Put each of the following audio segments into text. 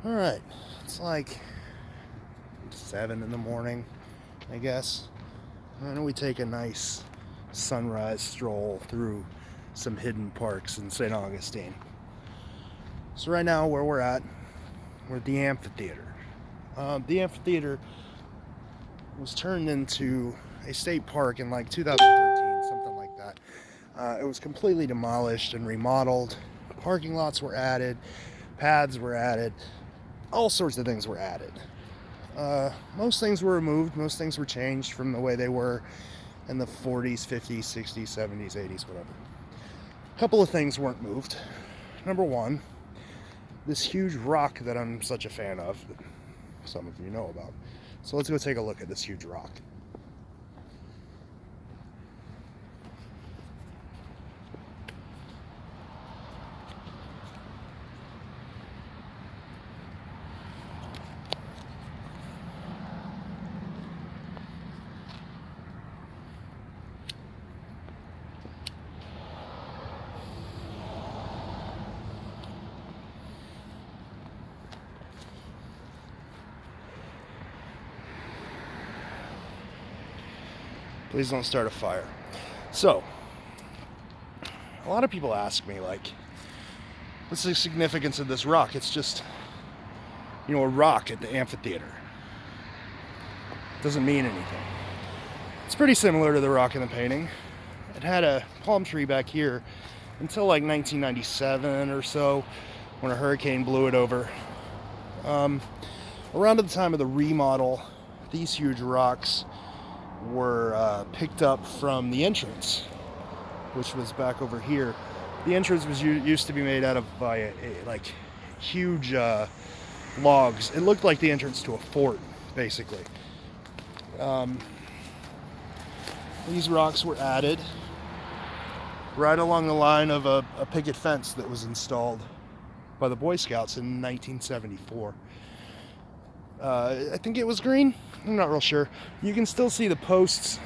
Alright, it's like 7 in the morning, I guess. And we take a nice sunrise stroll through some hidden parks in St. Augustine. So right now where we're at the Amphitheater. The Amphitheater was turned into a state park in like 2013, something like that. It was completely demolished and remodeled. Parking lots were added, paths were added, all sorts of things were added. Most things were removed, most things were changed from the way they were in the 40s, 50s, 60s, 70s, 80s, whatever. A couple of things weren't moved. Number one, this huge rock that I'm such a fan of, that some of you know about. So let's go take a look at this huge rock. Please don't start a fire. So, a lot of people ask me, like, what's the significance of this rock? It's just, a rock at the amphitheater. It doesn't mean anything. It's pretty similar to the rock in the painting. It had a palm tree back here until like 1997 or so, when a hurricane blew it over. Around the time of the remodel, these huge rocks were picked up from the entrance, which was back over here. The entrance was used to be made out of like huge logs. It looked like the entrance to a fort, basically. These rocks were added right along the line of a picket fence that was installed by the Boy Scouts in 1974. I think it was green. I'm not real sure. You can still see the posts.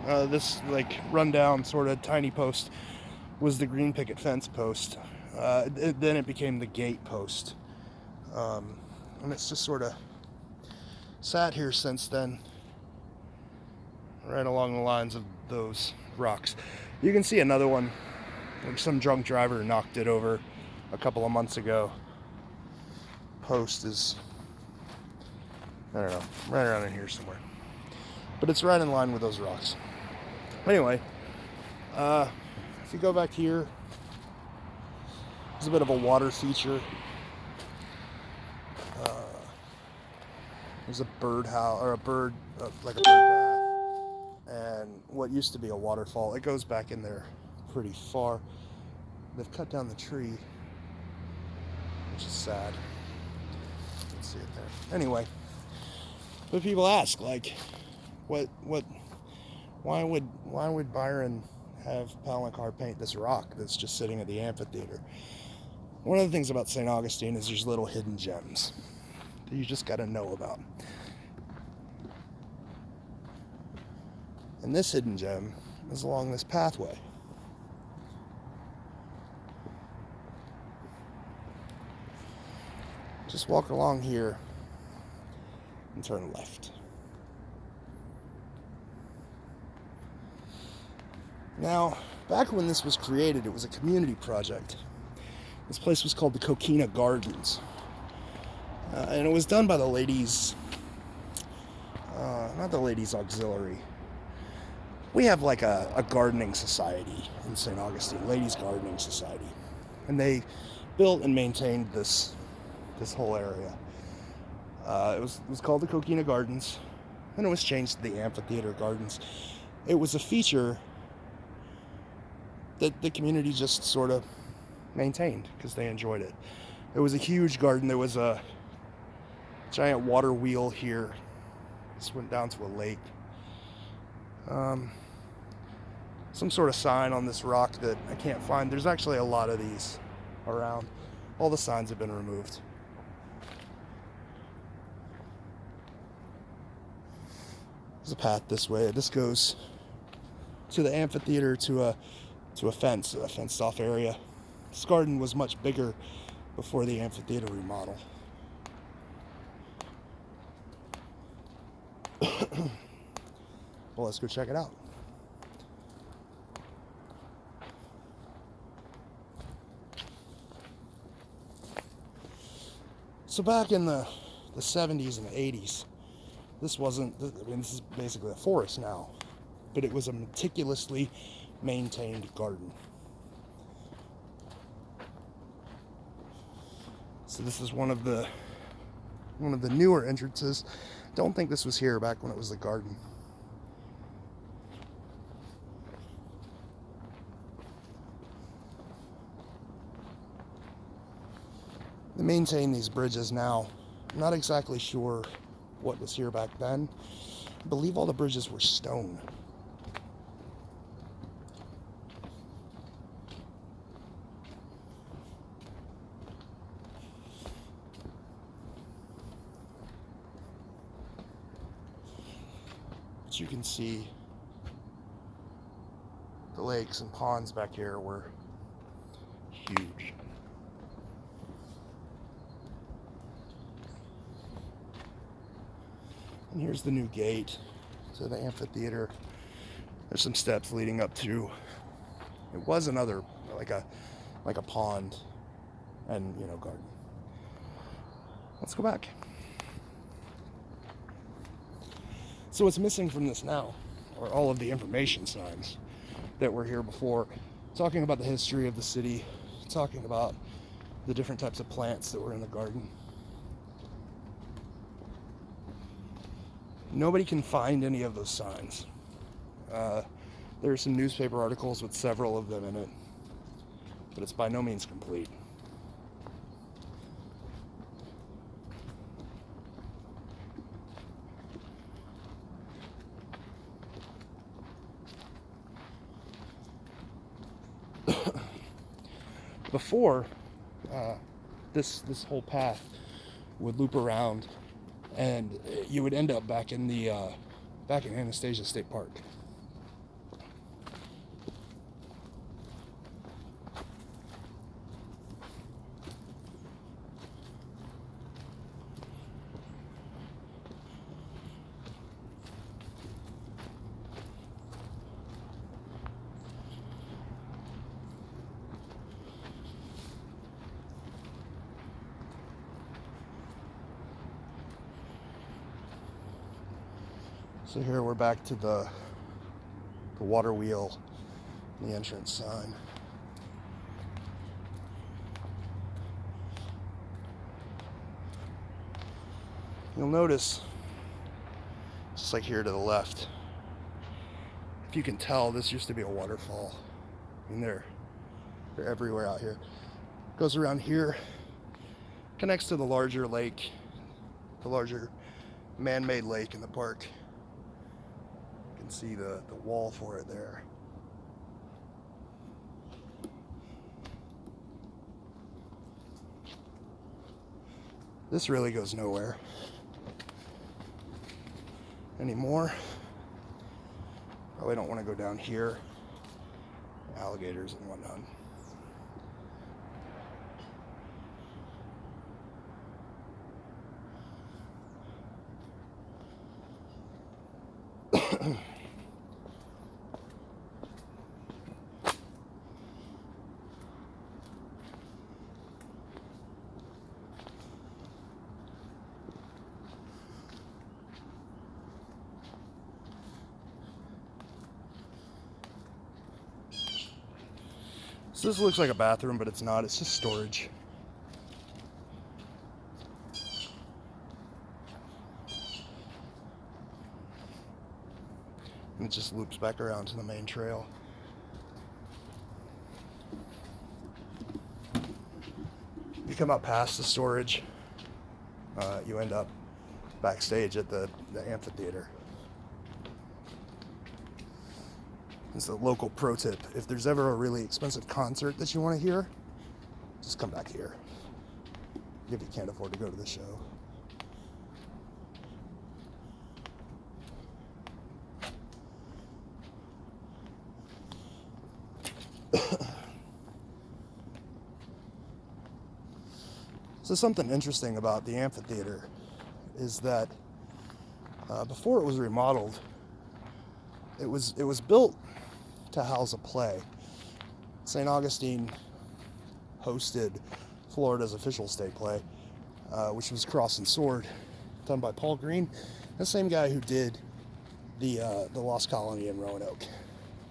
This like rundown sort of tiny post was the green picket fence post. Then it became the gate post. And it's just sort of sat here since then, right along the lines of those rocks. You can see another one. Some drunk driver knocked it over a couple of months ago. Post is, I don't know, right around in here somewhere. But it's right in line with those rocks. Anyway, if you go back here, there's a bit of a water feature. There's a bird house, or like a bird bath, and what used to be a waterfall. It goes back in there pretty far. They've cut down the tree, which is sad. You can see it there. Anyway, but people ask, like, why would Byron have Palancar paint this rock that's just sitting at the amphitheater? One of the things about St. Augustine is there's little hidden gems that you just got to know about. And this hidden gem is along this pathway. Just walk along here and turn left. Now, back when this was created, it was a community project. This place was called the Amphitheater Gardens. And it was done by the ladies, not the ladies auxiliary. We have like a gardening society in St. Augustine, ladies gardening society. And they built and maintained this whole area. It was called the Amphitheater Gardens, and it was changed to the Amphitheater Gardens. It was a feature that the community just sort of maintained because they enjoyed it. It was a huge garden. There was a giant water wheel here. This went down to a lake. Some sort of sign on this rock that I can't find. There's actually a lot of these around. All the signs have been removed. There's a path this way. This goes to the amphitheater to a fenced off area. This garden was much bigger before the amphitheater remodel. Well, let's go check it out. So back in the 70s and the 80s, this wasn't, I mean, this is basically a forest now, but it was a meticulously maintained garden. So this is one of the newer entrances. Don't think this was here back when it was the garden. They maintain these bridges now. I'm not exactly sure what was here back then. I believe all the bridges were stone. But you can see the lakes and ponds back here were huge. And here's the new gate to the amphitheater. There's some steps leading up to. It was another like a pond and garden. Let's go back. So what's missing from this now are all of the information signs that were here before, talking about the history of the city, talking about the different types of plants that were in the garden. Nobody can find any of those signs. There are some newspaper articles with several of them in it, but it's by no means complete. Before, this whole path would loop around, and you would end up back in Anastasia State Park. So here we're back to the water wheel and the entrance sign. You'll notice, just like here to the left, if you can tell, this used to be a waterfall. I mean, they're everywhere out here. Goes around here, connects to the larger lake, the larger man-made lake in the park. You can see the wall for it there. This really goes nowhere anymore. Probably don't want to go down here. Alligators and whatnot. So this looks like a bathroom, but it's not. It's just storage. And it just loops back around to the main trail. You come up past the storage, you end up backstage at the amphitheater. It's a local pro tip. If there's ever a really expensive concert that you want to hear, just come back here. If you can't afford to go to the show. So something interesting about the amphitheater is that Before it was remodeled, it was built to house a play. St. Augustine hosted Florida's official state play, which was Cross and Sword, done by Paul Green, the same guy who did the Lost Colony in Roanoke.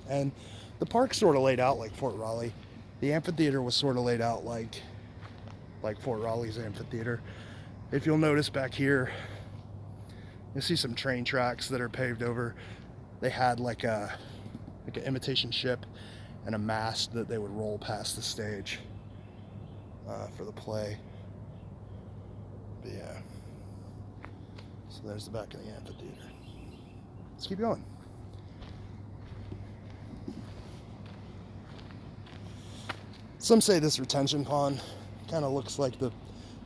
And the park sort of laid out like Fort Raleigh. The amphitheater was sort of laid out like Fort Raleigh's amphitheater. If you'll notice back here, you'll see some train tracks that are paved over. They had like an imitation ship and a mast that they would roll past the stage for the play. But yeah, so there's the back of the amphitheater. Let's keep going. Some say this retention pond kind of looks like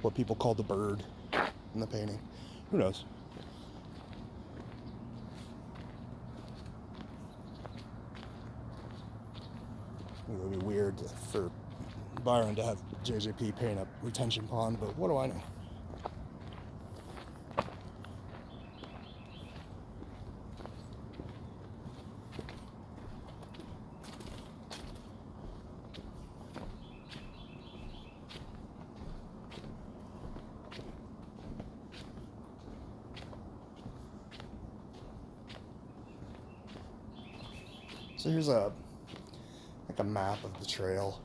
what people call the bird in the painting. Who knows? It would be weird for Byron to have JJP paint a retention pond, but what do I know? So here's a map of the trail.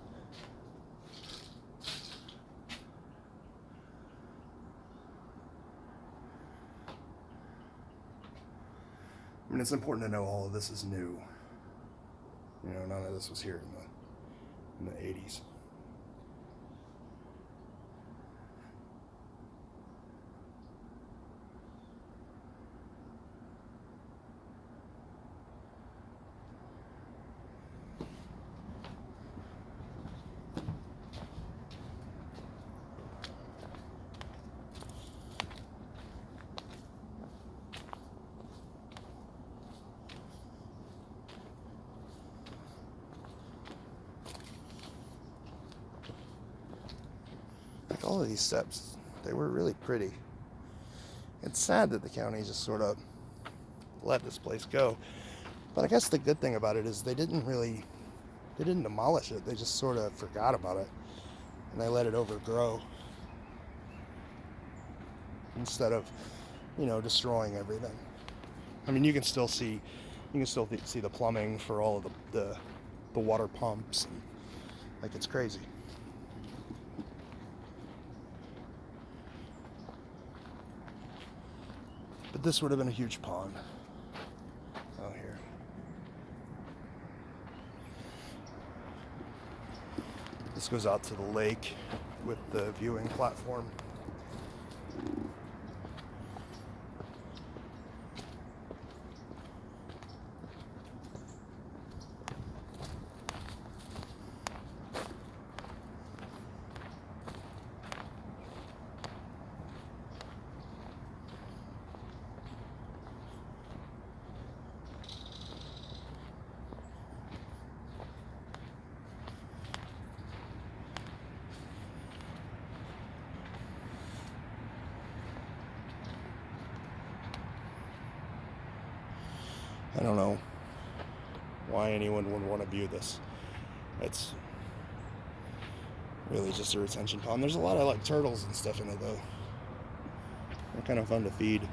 I mean, it's important to know all of this is new. You know, none of this was here in the 80s. All of these steps, they were really pretty. It's sad that the county just sort of let this place go. But I guess the good thing about it is they didn't demolish it. They just sort of forgot about it. And they let it overgrow. Instead of, destroying everything. I mean, you can still see the plumbing for all of the water pumps. And, like, it's crazy. But this would have been a huge pond out here. This goes out to the lake with the viewing platform. I don't know why anyone would want to view this. It's really just a retention pond. There's a lot of turtles and stuff in it though. They're kind of fun to feed.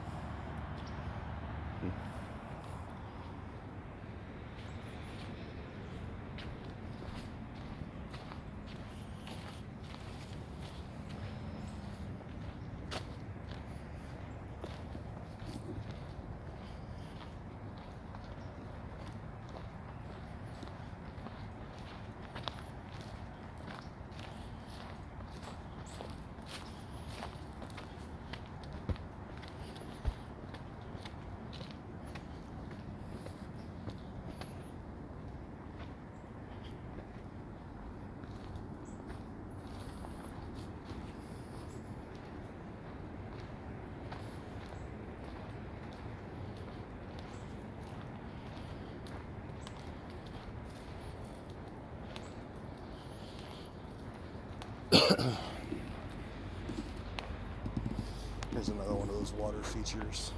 Here's another one of those water features.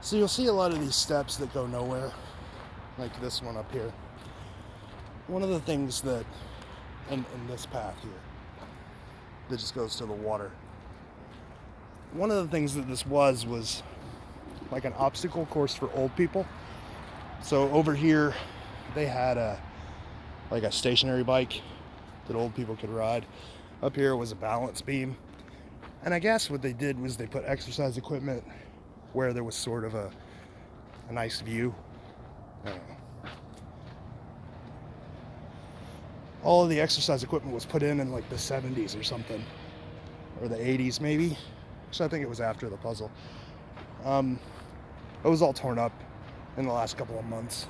So you'll see a lot of these steps that go nowhere, like this one up here. One of the things that, in this path here, that just goes to the water. One of the things that this was like an obstacle course for old people. So over here, they had a stationary bike that old people could ride. Up here was a balance beam. And I guess what they did was they put exercise equipment where there was sort of a nice view. I don't know. All of the exercise equipment was put in like the 70s or something, or the 80s maybe. So I think it was after the puzzle. It was all torn up in the last couple of months.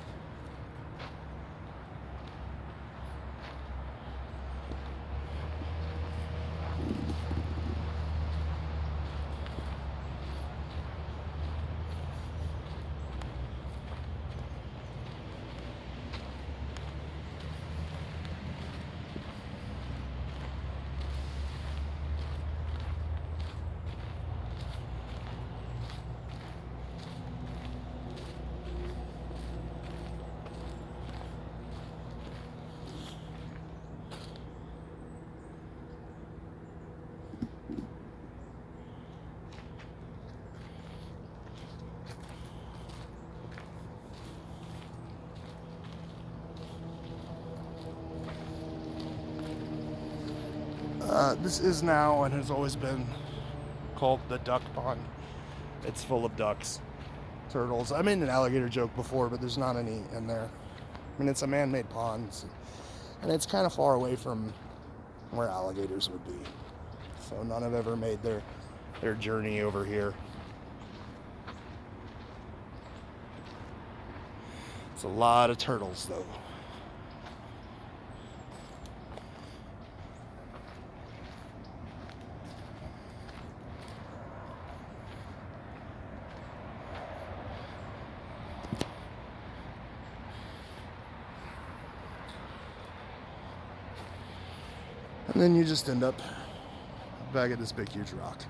This is now and has always been called the duck pond. It's full of ducks, turtles. I made an alligator joke before, but there's not any in there. I mean, it's a man-made pond, and it's kind of far away from where alligators would be. So none have ever made their journey over here. It's a lot of turtles, though. And then you just end up back at this big huge rock.